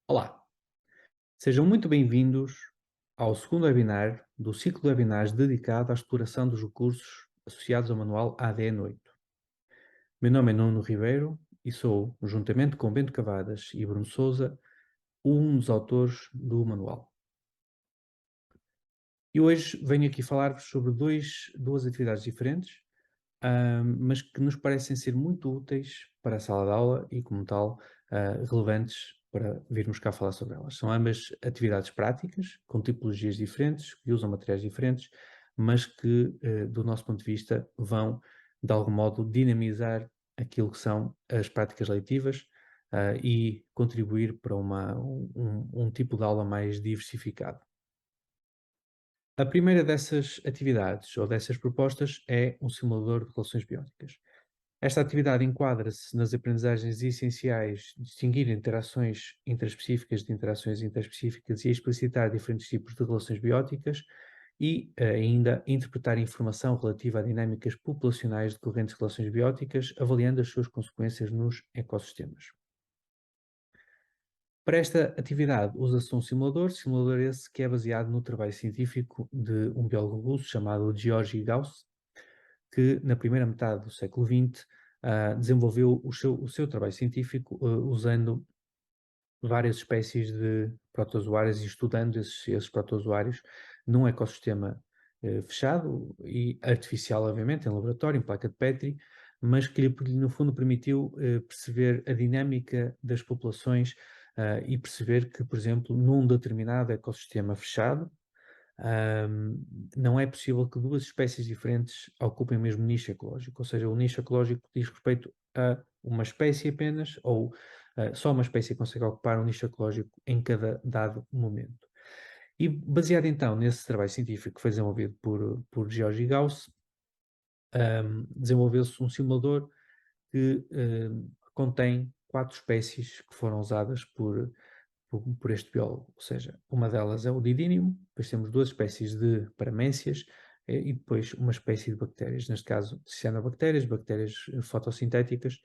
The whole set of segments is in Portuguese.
Olá, sejam muito bem-vindos ao segundo webinar do ciclo de webinars dedicado à exploração dos recursos associados ao manual ADN8. Meu nome é Nuno Ribeiro e sou, juntamente com Bento Cavadas e Bruno Souza, um dos autores do manual. E hoje venho aqui falar-vos sobre duas atividades diferentes, mas que nos parecem ser muito úteis para a sala de aula e, como tal, relevantes para virmos cá falar sobre elas. São ambas atividades práticas, com tipologias diferentes, que usam materiais diferentes, mas que, do nosso ponto de vista, vão, de algum modo, dinamizar aquilo que são as práticas leitivas, e contribuir para um tipo de aula mais diversificado. A primeira dessas atividades ou dessas propostas é um simulador de relações bióticas. Esta atividade enquadra-se nas aprendizagens essenciais de distinguir interações intraespecíficas de interações interespecíficas e explicitar diferentes tipos de relações bióticas e ainda interpretar informação relativa a dinâmicas populacionais decorrentes de relações bióticas, avaliando as suas consequências nos ecossistemas. Para esta atividade usa-se um simulador esse que é baseado no trabalho científico de um biólogo russo chamado Georgy Gauss, que na primeira metade do século XX desenvolveu o seu trabalho científico usando várias espécies de protozoários e estudando esses protozoários num ecossistema fechado e artificial, obviamente, em laboratório, em placa de Petri, mas que lhe, no fundo, permitiu perceber a dinâmica das populações e perceber que, por exemplo, num determinado ecossistema fechado, não é possível que duas espécies diferentes ocupem o mesmo nicho ecológico, ou seja, o nicho ecológico diz respeito a uma espécie apenas, ou só uma espécie consegue ocupar um nicho ecológico em cada dado momento. E baseado então nesse trabalho científico que foi desenvolvido por Georgi Gauss, desenvolveu-se um simulador que contém 4 espécies que foram usadas por este biólogo. Ou seja, uma delas é o didínium, depois temos 2 espécies de paramécias e depois uma espécie de bactérias, neste caso cianobactérias, bactérias fotossintéticas,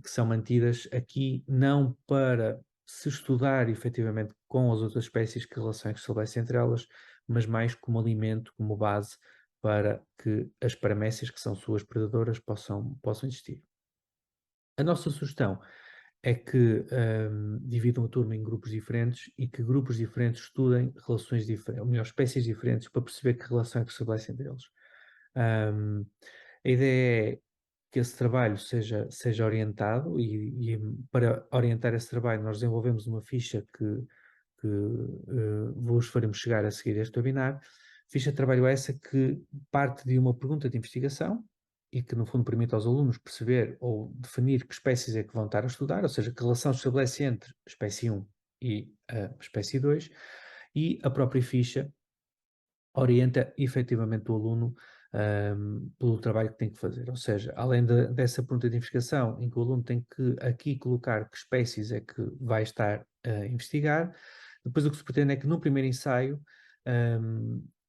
que são mantidas aqui não para se estudar efetivamente com as outras espécies que relação é que se estabelece entre elas, mas mais como alimento, como base para que as paramécias, que são suas predadoras, possam existir. A nossa sugestão é que dividam a turma em grupos diferentes e que grupos diferentes estudem relações diferentes, ou melhor, espécies diferentes, para perceber que relação é que se estabelece entre eles. Um, a ideia é que esse trabalho seja orientado e para orientar esse trabalho nós desenvolvemos uma ficha que vos faremos chegar a seguir este webinar. Ficha de trabalho essa que parte de uma pergunta de investigação e que, no fundo, permite aos alunos perceber ou definir que espécies é que vão estar a estudar, ou seja, que relação se estabelece entre a espécie 1 e a espécie 2, e a própria ficha orienta efetivamente o aluno pelo trabalho que tem que fazer. Ou seja, além dessa pergunta de investigação, em que o aluno tem que aqui colocar que espécies é que vai estar a investigar, depois o que se pretende é que no primeiro ensaio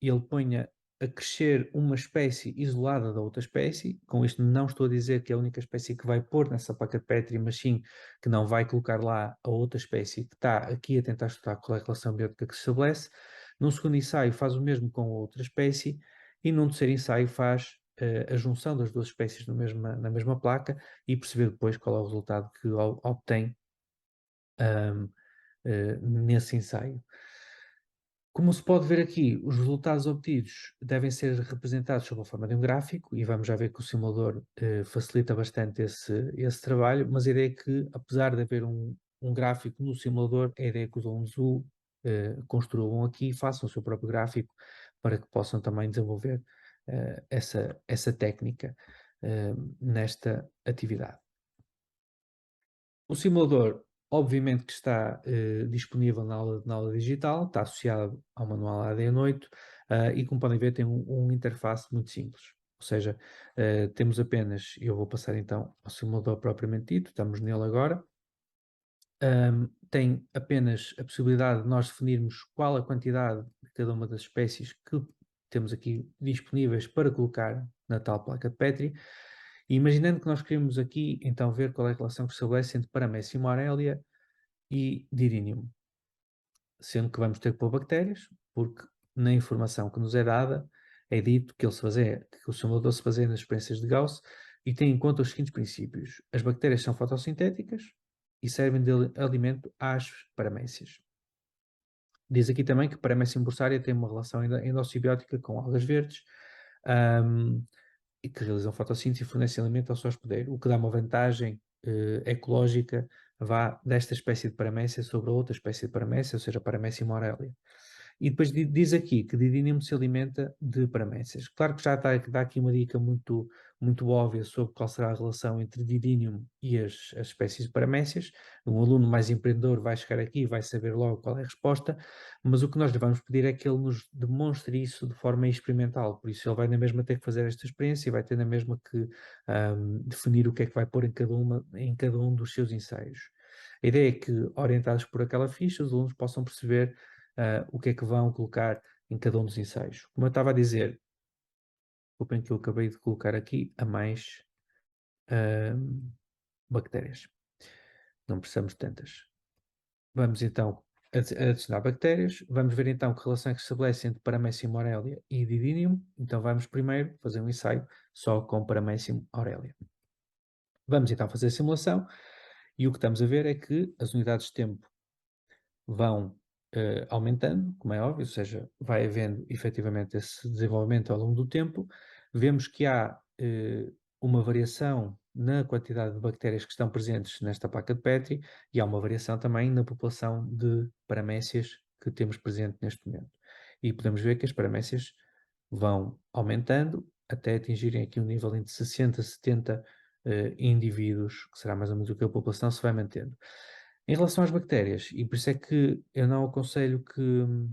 ele ponha a crescer uma espécie isolada da outra espécie. Com isto não estou a dizer que é a única espécie que vai pôr nessa placa de Petri, mas sim que não vai colocar lá a outra espécie que está aqui a tentar estudar qual é a relação biótica que se estabelece. Num segundo ensaio faz o mesmo com a outra espécie e num terceiro ensaio faz a junção das duas espécies na mesma placa e perceber depois qual é o resultado que obtém nesse ensaio. Como se pode ver aqui, os resultados obtidos devem ser representados sob a forma de um gráfico e vamos já ver que o simulador facilita bastante esse trabalho, mas a ideia é que, apesar de haver um gráfico no simulador, a ideia é que os alunos o construam aqui, façam o seu próprio gráfico para que possam também desenvolver essa técnica nesta atividade. O simulador, obviamente que está disponível na aula digital, está associado ao manual ADN8 e, como podem ver, tem um interface muito simples. Ou seja, temos apenas, eu vou passar então ao simulador propriamente dito, estamos nele agora. Tem apenas a possibilidade de nós definirmos qual a quantidade de cada uma das espécies que temos aqui disponíveis para colocar na tal placa de Petri. E imaginando que nós queremos aqui, então, ver qual é a relação que se estabelece entre paramécia e Morelia, e didínium, sendo que vamos ter que pôr bactérias, porque na informação que nos é dada é dito que que o simulador se baseia nas experiências de Gauss e tem em conta os seguintes princípios. As bactérias são fotossintéticas e servem de alimento às paramécias. Diz aqui também que Paramécia bursária tem uma relação endossimbiótica com algas verdes, e que realizam fotossíntese e fornecem alimento ao seu hospedeiro, o que dá uma vantagem ecológica desta espécie de Paramécia sobre a outra espécie de Paramécia, ou seja, Paramécia morelia. E depois diz aqui que didínium se alimenta de paramécias. Claro que já dá aqui uma dica muito, muito óbvia sobre qual será a relação entre didínium e as espécies de paramécias. Um aluno mais empreendedor vai chegar aqui e vai saber logo qual é a resposta, mas o que nós lhe vamos pedir é que ele nos demonstre isso de forma experimental. Por isso ele vai na mesma ter que fazer esta experiência e vai ter na mesma que definir o que é que vai pôr em cada um dos seus ensaios. A ideia é que, orientados por aquela ficha, os alunos possam perceber o que é que vão colocar em cada um dos ensaios. Como eu estava a dizer, desculpem que eu acabei de colocar aqui a mais bactérias. Não precisamos de tantas. Vamos então adicionar bactérias. Vamos ver então que relação é que se estabelece entre Paramecium aurelia e didínium. Então vamos primeiro fazer um ensaio só com Paramecium aurelia. Vamos então fazer a simulação e o que estamos a ver é que as unidades de tempo vão aumentando, como é óbvio, ou seja, vai havendo efetivamente esse desenvolvimento ao longo do tempo. Vemos que há uma variação na quantidade de bactérias que estão presentes nesta placa de Petri e há uma variação também na população de paramécias que temos presente neste momento. E podemos ver que as paramécias vão aumentando até atingirem aqui um nível entre 60 e 70 indivíduos, que será mais ou menos o que a população se vai mantendo. Em relação às bactérias, e por isso é que eu não aconselho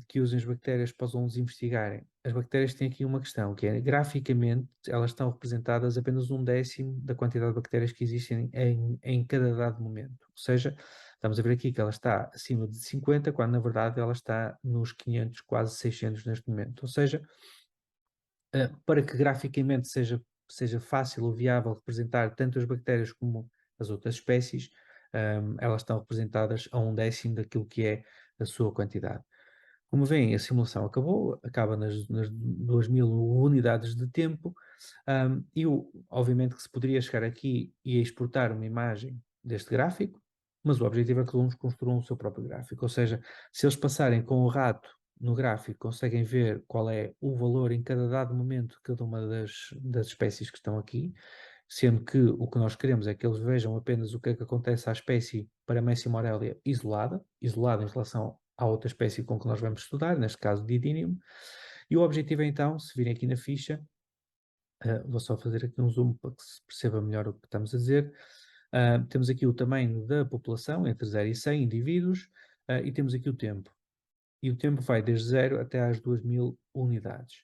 que usem as bactérias para os alunos investigarem. As bactérias têm aqui uma questão, que é, graficamente, elas estão representadas apenas 1/10 da quantidade de bactérias que existem em cada dado momento. Ou seja, estamos a ver aqui que ela está acima de 50, quando na verdade ela está nos 500, quase 600 neste momento. Ou seja, para que graficamente seja fácil ou viável representar tanto as bactérias como as outras espécies, elas estão representadas a 1/10 daquilo que é a sua quantidade. Como veem, a simulação acaba nas 2000 unidades de tempo, e obviamente que se poderia chegar aqui e exportar uma imagem deste gráfico, mas o objetivo é que os alunos construam o seu próprio gráfico, ou seja, se eles passarem com o rato no gráfico, conseguem ver qual é o valor em cada dado momento de cada uma das espécies que estão aqui, sendo que o que nós queremos é que eles vejam apenas o que é que acontece à espécie Paramecia morelia isolada em relação à outra espécie com que nós vamos estudar, neste caso Didinium, e o objetivo é então, se virem aqui na ficha, vou só fazer aqui um zoom para que se perceba melhor o que estamos a dizer, temos aqui o tamanho da população, entre 0 e 100 indivíduos, e temos aqui o tempo. E o tempo vai desde 0 até às 2000 unidades.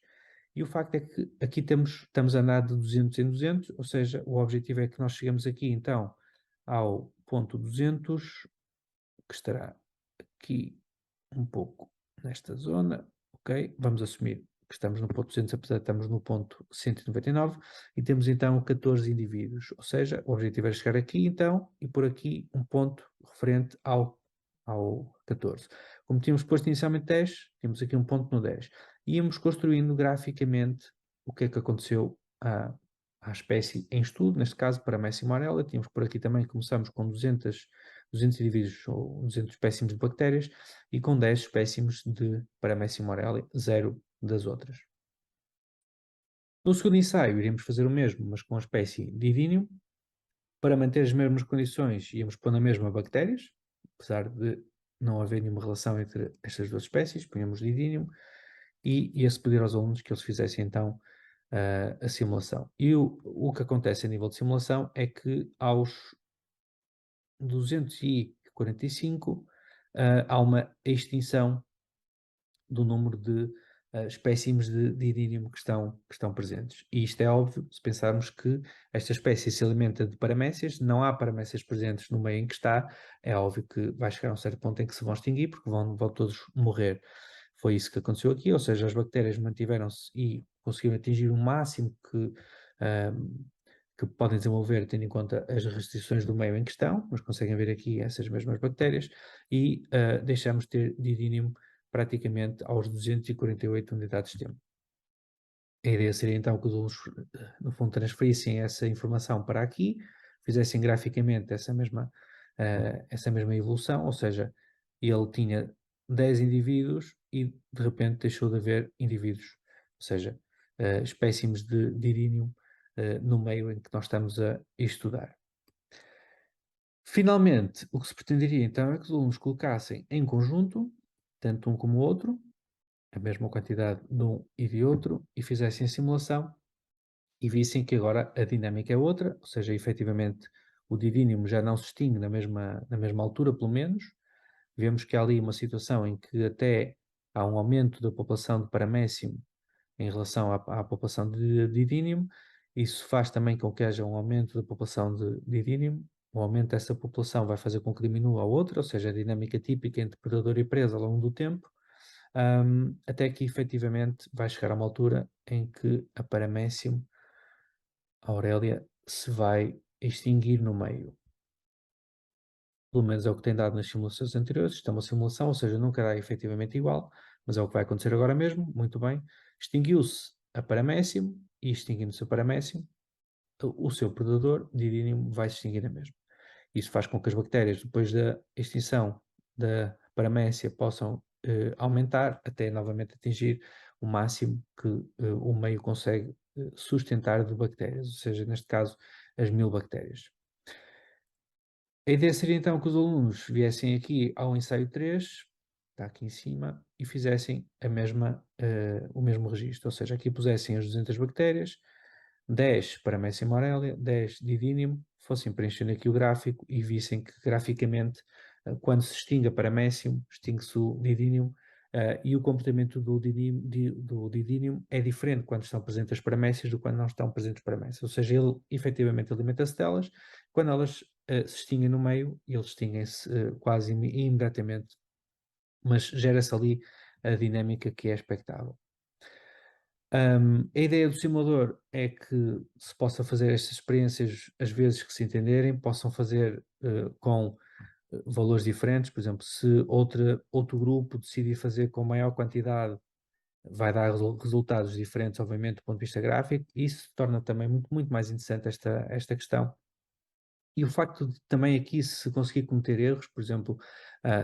E o facto é que aqui estamos a andar de 200 em 200, ou seja, o objetivo é que nós chegamos aqui então ao ponto 200, que estará aqui um pouco nesta zona, ok? Vamos assumir que estamos no ponto 200, apesar de estamos no ponto 199, e temos então 14 indivíduos, ou seja, o objetivo é chegar aqui então e por aqui um ponto referente ao 14. Como tínhamos posto inicialmente 10, temos aqui um ponto no 10. Íamos construindo graficamente o que é que aconteceu à espécie em estudo, neste caso para Messi Morella, tínhamos por aqui também, começamos com 200 indivíduos ou 200 espécimes de bactérias e com 10 espécimes de Paramecia morelli, 0 das outras. No segundo ensaio, iremos fazer o mesmo, mas com a espécie Didinium. Para manter as mesmas condições, íamos pôr na mesma bactérias, apesar de não haver nenhuma relação entre estas duas espécies, punhamos Didinium e ia-se pedir aos alunos que eles fizessem então a simulação. E o que acontece a nível de simulação é que aos 245 há uma extinção do número de espécimes de idínium que estão presentes. E isto é óbvio se pensarmos que esta espécie se alimenta de paramécias, não há paramécias presentes no meio em que está, é óbvio que vai chegar a um certo ponto em que se vão extinguir, porque vão todos morrer. Foi isso que aconteceu aqui, ou seja, as bactérias mantiveram-se e conseguiram atingir o máximo que que podem desenvolver tendo em conta as restrições do meio em questão, mas conseguem ver aqui essas mesmas bactérias, e deixamos de ter didínimo praticamente aos 248 unidades de tempo. A ideia seria então que os alunos, no fundo, transferissem essa informação para aqui, fizessem graficamente essa mesma evolução, ou seja, ele tinha 10 indivíduos e de repente deixou de haver indivíduos, ou seja, espécimes de didínio no meio em que nós estamos a estudar. Finalmente, o que se pretenderia então é que os alunos colocassem em conjunto, tanto um como o outro, a mesma quantidade de um e de outro, e fizessem a simulação e vissem que agora a dinâmica é outra, ou seja, efetivamente o didínimo já não se extingue na mesma altura, pelo menos. Vemos que há ali uma situação em que até há um aumento da população de paramécium em relação à população de didínimo. Isso faz também com que haja um aumento da população de didínimo. O aumento dessa população vai fazer com que diminua a outra, ou seja, a dinâmica típica entre predador e presa ao longo do tempo, até que efetivamente vai chegar a uma altura em que a paramécium, a Aurélia, se vai extinguir no meio. Pelo menos é o que tem dado nas simulações anteriores. Isto é uma simulação, ou seja, nunca dá efetivamente igual, mas é o que vai acontecer agora mesmo. Muito bem. Extinguiu-se a paramécium e extinguindo-se a paramécium, o seu predador, didínimo, vai se extinguir a mesma. Isso faz com que as bactérias, depois da extinção da paramécia, possam aumentar até novamente atingir o máximo que o meio consegue sustentar de bactérias, ou seja, neste caso, as 1000 bactérias. A ideia seria então que os alunos viessem aqui ao ensaio 3, está aqui em cima, e fizessem o mesmo registro, ou seja, aqui pusessem as 200 bactérias, 10 para Messi Morelia, 10 didínimo, fossem preenchendo aqui o gráfico e vissem que graficamente, quando se extingue a paramécium, extingue-se o didínimo, e o comportamento do didínimo é diferente quando estão presentes as paramécias do que quando não estão presentes as paramécias. Ou seja, ele efetivamente alimenta-se delas, quando elas se extinguem no meio, eles extinguem-se quase imediatamente, mas gera-se ali a dinâmica que é expectável. A ideia do simulador é que se possa fazer estas experiências as vezes que se entenderem, possam fazer com valores diferentes, por exemplo, se outro grupo decidir fazer com maior quantidade, vai dar resultados diferentes, obviamente, do ponto de vista gráfico, e isso torna também muito mais interessante esta questão. E o facto de também aqui se conseguir cometer erros, por exemplo,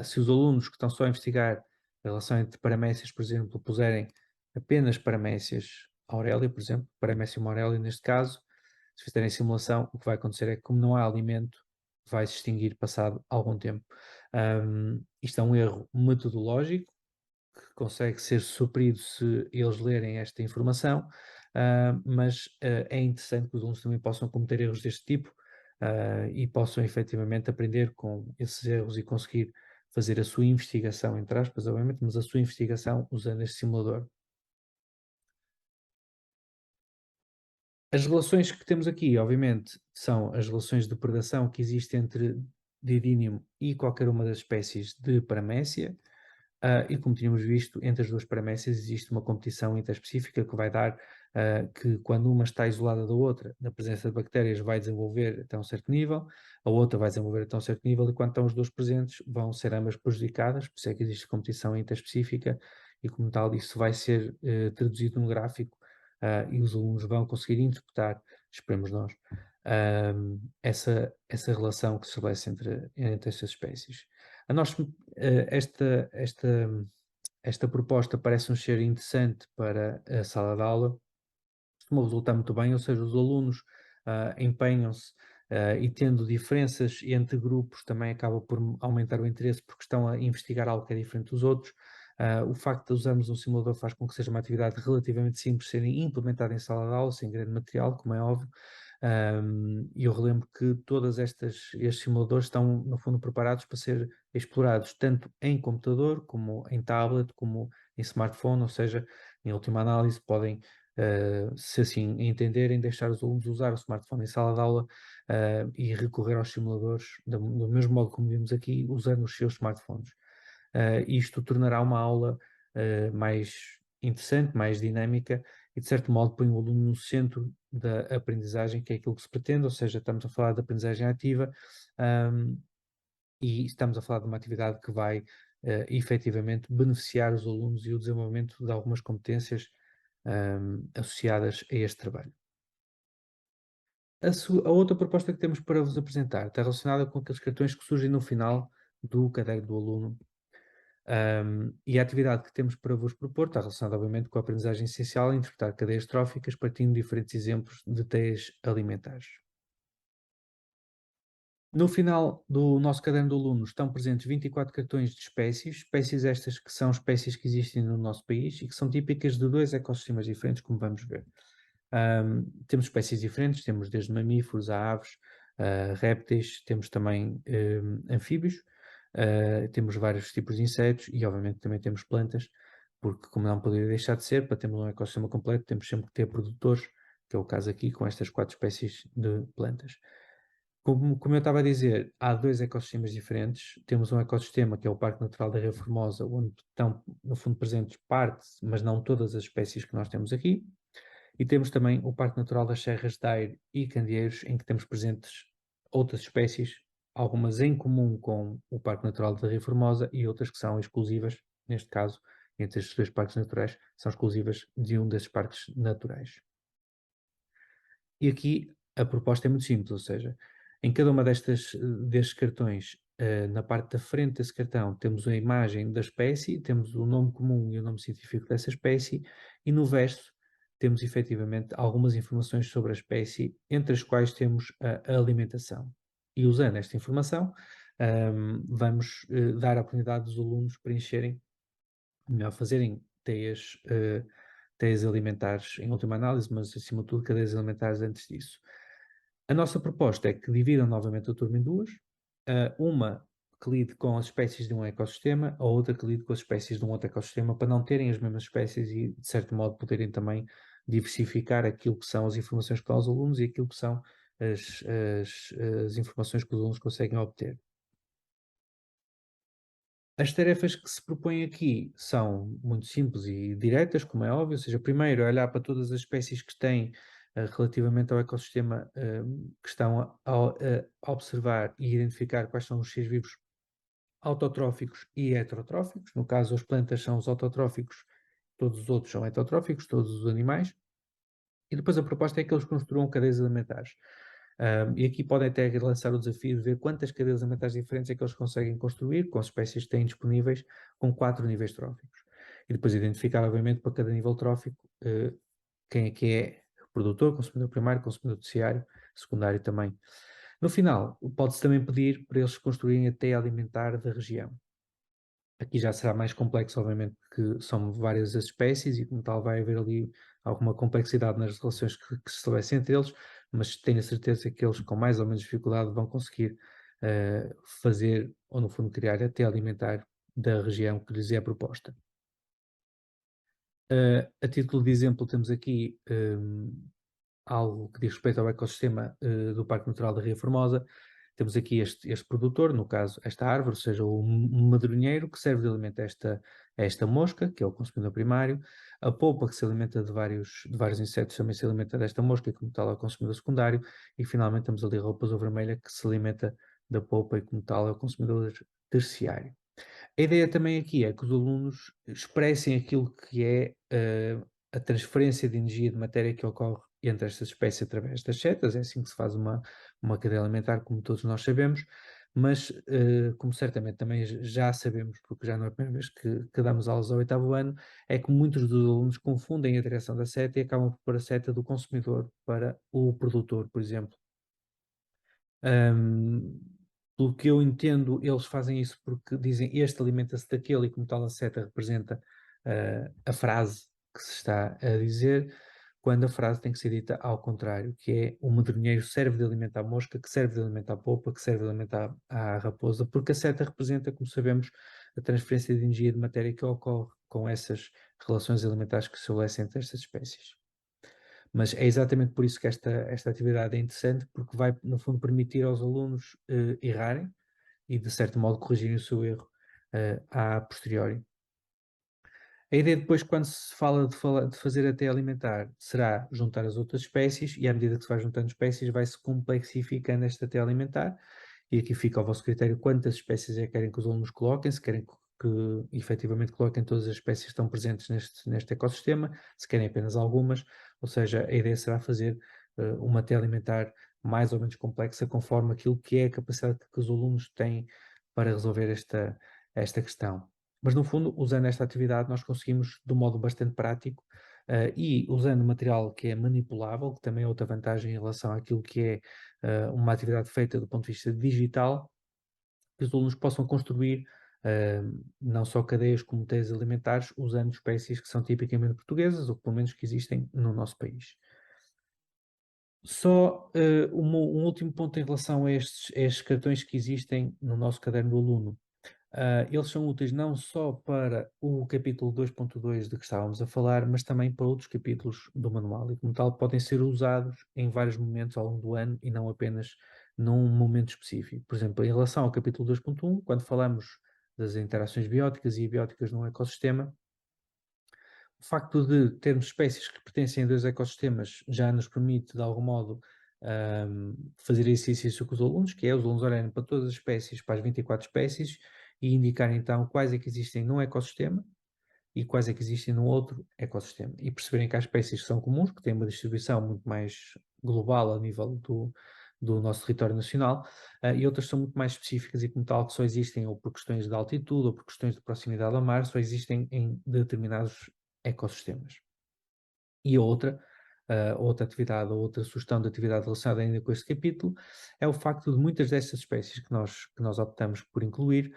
se os alunos que estão só a investigar a relação entre paramécias, por exemplo, puserem apenas paramécias Aurélia, por exemplo, paramécia Aurélia neste caso, se fizerem simulação, o que vai acontecer é que, como não há alimento, vai se extinguir passado algum tempo. Isto é um erro metodológico que consegue ser suprido se eles lerem esta informação, mas é interessante que os alunos também possam cometer erros deste tipo e possam efetivamente aprender com esses erros e conseguir fazer a sua investigação, entre aspas, obviamente, mas a sua investigação usando este simulador. As relações que temos aqui, obviamente, são as relações de predação que existem entre didínimo e qualquer uma das espécies de paramécia. E como tínhamos visto, entre as duas paramécias existe uma competição interespecífica que vai dar que quando uma está isolada da outra, na presença de bactérias, vai desenvolver até um certo nível, a outra vai desenvolver até um certo nível, e quando estão os dois presentes, vão ser ambas prejudicadas, por isso é que existe competição interespecífica, e como tal, isso vai ser traduzido num gráfico e os alunos vão conseguir interpretar, esperemos nós, essa relação que se estabelece entre estas espécies. A nós, esta proposta parece-nos ser interessante para a sala de aula, costuma resultar muito bem, ou seja, os alunos empenham-se e tendo diferenças entre grupos também acaba por aumentar o interesse porque estão a investigar algo que é diferente dos outros. O facto de usarmos um simulador faz com que seja uma atividade relativamente simples ser implementada em sala de aula, sem grande material, como é óbvio. E eu relembro que todos estes simuladores estão, no fundo, preparados para ser explorados tanto em computador, como em tablet, como em smartphone, ou seja, em última análise, podem, se assim entenderem, deixar os alunos usar o smartphone em sala de aula e recorrer aos simuladores do mesmo modo como vimos aqui, usando os seus smartphones. Isto tornará uma aula mais interessante, mais dinâmica e, de certo modo, põe o aluno no centro da aprendizagem, que é aquilo que se pretende, ou seja, estamos a falar de aprendizagem ativa, e estamos a falar de uma atividade que vai efetivamente beneficiar os alunos e o desenvolvimento de algumas competências associadas a este trabalho. A outra proposta que temos para vos apresentar está relacionada com aqueles cartões que surgem no final do caderno do aluno. E a atividade que temos para vos propor está relacionada, obviamente, com a aprendizagem essencial a interpretar cadeias tróficas, partindo de diferentes exemplos de teias alimentares. No final do nosso caderno do aluno estão presentes 24 cartões de espécies estas que são espécies que existem no nosso país e que são típicas de 2 ecossistemas diferentes, como vamos ver. Temos espécies diferentes, temos desde mamíferos a aves, répteis, temos também anfíbios, temos vários tipos de insetos e obviamente também temos plantas, porque como não poderia deixar de ser, para termos um ecossistema completo temos sempre que ter produtores, que é o caso aqui com estas 4 espécies de plantas. Como eu estava a dizer, há 2 ecossistemas diferentes. Temos um ecossistema que é o Parque Natural da Ria Formosa, onde estão, no fundo, presentes parte, mas não todas as espécies que nós temos aqui. E temos também o Parque Natural das Serras de Aire e Candeeiros, em que temos presentes outras espécies, algumas em comum com o Parque Natural da Ria Formosa e outras que são exclusivas, neste caso, entre estes 2 parques naturais, são exclusivas de um desses parques naturais. E aqui a proposta é muito simples, ou seja, em cada uma destes cartões, na parte da frente desse cartão, temos a imagem da espécie, temos o nome comum e o nome científico dessa espécie, e no verso temos efetivamente algumas informações sobre a espécie, entre as quais temos a alimentação. E usando esta informação, vamos dar a oportunidade dos alunos preencherem, melhor, fazerem teias alimentares em última análise, mas acima de tudo cadeias alimentares antes disso. A nossa proposta é que dividam novamente a turma em duas, uma que lide com as espécies de um ecossistema, a outra que lide com as espécies de um outro ecossistema, para não terem as mesmas espécies e, de certo modo, poderem também diversificar aquilo que são as informações que dão aos alunos e aquilo que são as informações que os alunos conseguem obter. As tarefas que se propõem aqui são muito simples e diretas, como é óbvio, ou seja, primeiro olhar para todas as espécies que têm relativamente ao ecossistema que estão a observar e identificar quais são os seres vivos autotróficos e heterotróficos. No caso, as plantas são os autotróficos, todos os outros são heterotróficos, todos os animais. E depois a proposta é que eles construam cadeias alimentares. E aqui podem até lançar o desafio de ver quantas cadeias alimentares diferentes é que eles conseguem construir com as espécies que têm disponíveis com 4 níveis tróficos. E depois identificar, obviamente, para cada nível trófico, quem é que é produtor, consumidor primário, consumidor terciário, secundário também. No final, pode-se também pedir para eles construírem a teia alimentar da região. Aqui já será mais complexo, obviamente, que são várias as espécies e, como tal, vai haver ali alguma complexidade nas relações que se estabelecem entre eles, mas tenho a certeza que eles, com mais ou menos dificuldade, vão conseguir fazer, ou no fundo, criar até alimentar da região que lhes é proposta. A título de exemplo, temos aqui algo que diz respeito ao ecossistema do Parque Natural da Ria Formosa. Temos aqui este produtor, no caso esta árvore, ou seja, um madronheiro que serve de alimento a esta mosca, que é o consumidor primário, a polpa que se alimenta de vários insetos também se alimenta desta mosca e como tal é o consumidor secundário, e finalmente temos ali a raposa vermelha que se alimenta da polpa e como tal é o consumidor terciário. A ideia também aqui é que os alunos expressem aquilo que é a transferência de energia de matéria que ocorre entre estas espécies através das setas, é assim que se faz uma cadeia alimentar, como todos nós sabemos, mas como certamente também já sabemos, porque já não é a primeira vez que damos aulas ao 8º ano, é que muitos dos alunos confundem a direção da seta e acabam por pôr a seta do consumidor para o produtor, por exemplo. Pelo que eu entendo, eles fazem isso porque dizem este alimenta-se daquele e como tal a seta representa a frase que se está a dizer, quando a frase tem que ser dita ao contrário, que é o medronheiro serve de alimento à mosca, que serve de alimento à polpa, que serve de alimento à raposa, porque a seta representa, como sabemos, a transferência de energia de matéria que ocorre com essas relações alimentares que se estabelecem entre estas espécies. Mas é exatamente por isso que esta atividade é interessante, porque vai, no fundo, permitir aos alunos errarem e, de certo modo, corrigirem o seu erro a posteriori. A ideia depois, quando se fala de fazer a teia alimentar, será juntar as outras espécies e à medida que se vai juntando espécies, vai-se complexificando esta teia alimentar e aqui fica ao vosso critério quantas espécies é que querem que os alunos coloquem, se querem que efetivamente coloquem todas as espécies que estão presentes neste ecossistema, se querem apenas algumas, ou seja, a ideia será fazer uma teia alimentar mais ou menos complexa conforme aquilo que é a capacidade que os alunos têm para resolver esta questão. Mas, no fundo, usando esta atividade, nós conseguimos, de um modo bastante prático, e usando material que é manipulável, que também é outra vantagem em relação àquilo que é uma atividade feita do ponto de vista digital, que os alunos possam construir não só cadeias como teias alimentares, usando espécies que são tipicamente portuguesas, ou pelo menos que existem no nosso país. Só um último ponto em relação a estes cartões que existem no nosso caderno do aluno. Eles são úteis não só para o capítulo 2.2 de que estávamos a falar, mas também para outros capítulos do manual e, como tal, podem ser usados em vários momentos ao longo do ano e não apenas num momento específico. Por exemplo, em relação ao capítulo 2.1, quando falamos das interações bióticas e abióticas num ecossistema, o facto de termos espécies que pertencem a dois ecossistemas já nos permite, de algum modo, fazer esse exercício com os alunos, que é os alunos olharem para todas as espécies, para as 24 espécies, e indicar então quais é que existem num ecossistema e quais é que existem no outro ecossistema. E perceberem que há espécies que são comuns, que têm uma distribuição muito mais global a nível do nosso território nacional, e outras são muito mais específicas e, como tal, que só existem ou por questões de altitude ou por questões de proximidade ao mar, só existem em determinados ecossistemas. E outra atividade, ou outra sugestão de atividade relacionada ainda com este capítulo, é o facto de muitas destas espécies que nós optamos por incluir,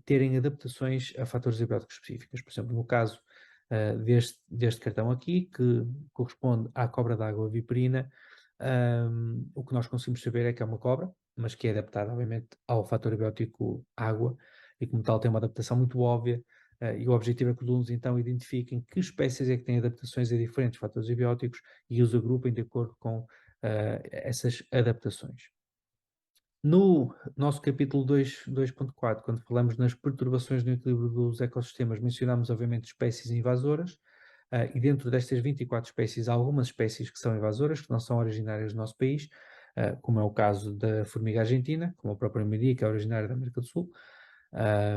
terem adaptações a fatores abióticos específicos. Por exemplo, no caso deste cartão aqui, que corresponde à cobra d'água viperina, o que nós conseguimos saber é que é uma cobra, mas que é adaptada, obviamente, ao fator abiótico água, e como tal tem uma adaptação muito óbvia, e o objetivo é que os alunos então identifiquem que espécies é que têm adaptações a diferentes fatores abióticos e os agrupem de acordo com essas adaptações. No nosso capítulo 2.4, quando falamos nas perturbações no equilíbrio dos ecossistemas, mencionamos obviamente espécies invasoras, e dentro destas 24 espécies há algumas espécies que são invasoras, que não são originárias do nosso país, como é o caso da formiga argentina, como a própria Maria, que é originária da América do Sul,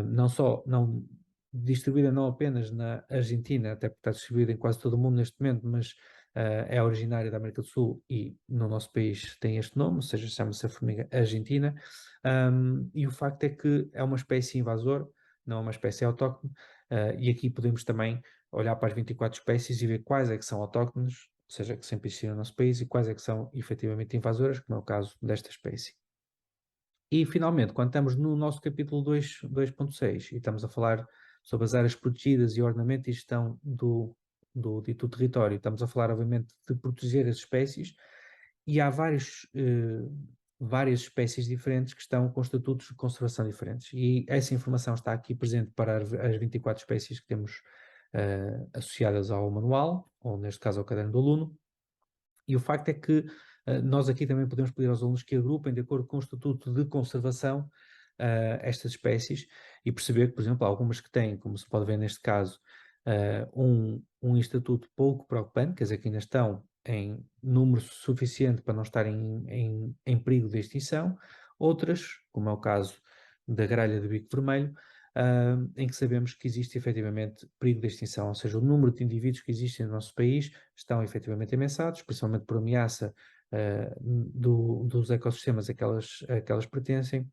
não distribuída não apenas na Argentina, até porque está distribuída em quase todo o mundo neste momento, mas é originária da América do Sul e no nosso país tem este nome, ou seja, chama-se a formiga argentina, e o facto é que é uma espécie invasora, não é uma espécie autóctone, e aqui podemos também olhar para as 24 espécies e ver quais é que são autóctones, ou seja, que sempre existiram no nosso país, e quais é que são efetivamente invasoras, como é o caso desta espécie. E, finalmente, quando estamos no nosso capítulo 2.6 e estamos a falar sobre as áreas protegidas e ordenamento e gestão do dito território, estamos a falar, obviamente, de proteger as espécies, e há várias espécies diferentes que estão com estatutos de conservação diferentes. E essa informação está aqui presente para as 24 espécies que temos associadas ao manual, ou neste caso ao caderno do aluno. E o facto é que nós aqui também podemos pedir aos alunos que agrupem, de acordo com o Estatuto de Conservação, estas espécies e perceber que, por exemplo, há algumas que têm, como se pode ver neste caso, um estatuto pouco preocupante, quer dizer, que ainda estão em número suficiente para não estarem em perigo de extinção, outras, como é o caso da gralha de bico vermelho, em que sabemos que existe efetivamente perigo de extinção, ou seja, o número de indivíduos que existem no nosso país estão efetivamente ameaçados, principalmente por ameaça dos ecossistemas a que elas pertencem,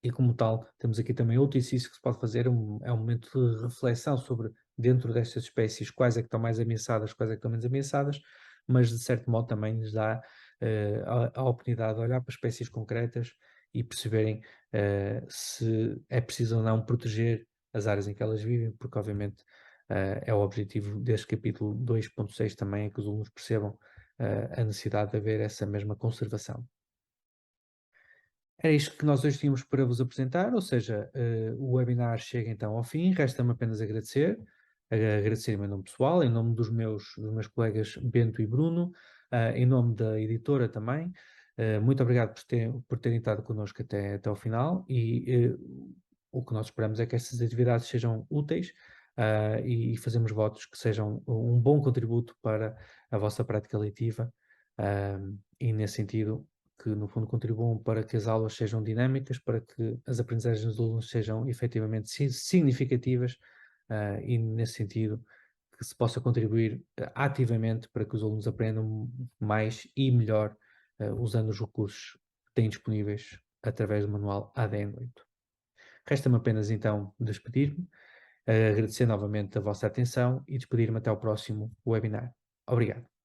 e como tal, temos aqui também outro exercício que se pode fazer, é um momento de reflexão sobre, dentro destas espécies, quais é que estão mais ameaçadas, quais é que estão menos ameaçadas, mas de certo modo também lhes dá a oportunidade de olhar para espécies concretas e perceberem se é preciso ou não proteger as áreas em que elas vivem, porque obviamente é o objetivo deste capítulo 2.6 também, é que os alunos percebam a necessidade de haver essa mesma conservação. Era isto que nós hoje tínhamos para vos apresentar, ou seja, o webinar chega então ao fim, resta-me apenas agradecer em meu nome pessoal, em nome dos meus colegas Bento e Bruno, em nome da editora também. Muito obrigado por terem estado connosco até ao final e o que nós esperamos é que estas atividades sejam úteis e fazemos votos que sejam um bom contributo para a vossa prática leitiva, e nesse sentido, que no fundo contribuam para que as aulas sejam dinâmicas, para que as aprendizagens dos alunos sejam efetivamente significativas, e nesse sentido que se possa contribuir ativamente para que os alunos aprendam mais e melhor, usando os recursos que têm disponíveis através do manual ADN8. Resta-me apenas então despedir-me, agradecer novamente a vossa atenção e despedir-me até ao próximo webinar. Obrigado.